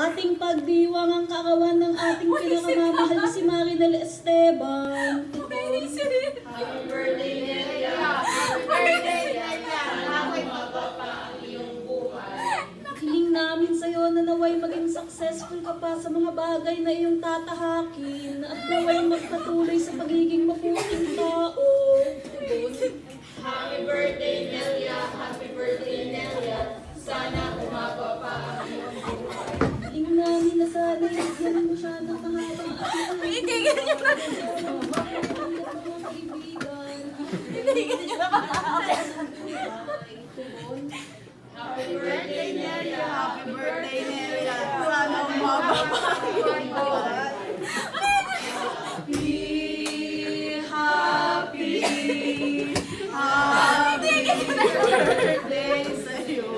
ating pagdiwang ang kaarawan ng ating pinakamamahal na si Marinel Esteban. Happy birthday, Nelia! Happy birthday, Nelia! Ako'y mapapa ang iyong buhay. Hiling namin sa'yo na naway maging successful ka pa sa mga bagay na iyong tatahakin at naway magpatuloy sa pagiging mabuting tao. Happy birthday, Nelia! Happy birthday, Nelia! Sana umaba pa ang iyong buhay. Hiling namin na sana yan mo siya ng kahabang at Itigil niyo na. Itigil niyo na. Happy birthday, Nelia! Happy birthday, Nelia. Sana umaba pa ang iyong buhay. Happy birthday sa'yo.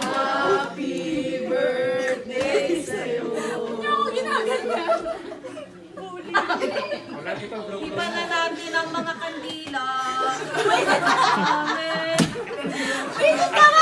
Happy birthday sa'yo. Hindi ako ginaganyan. Iba na natin ang mga kandila. Amen. Wait, tama!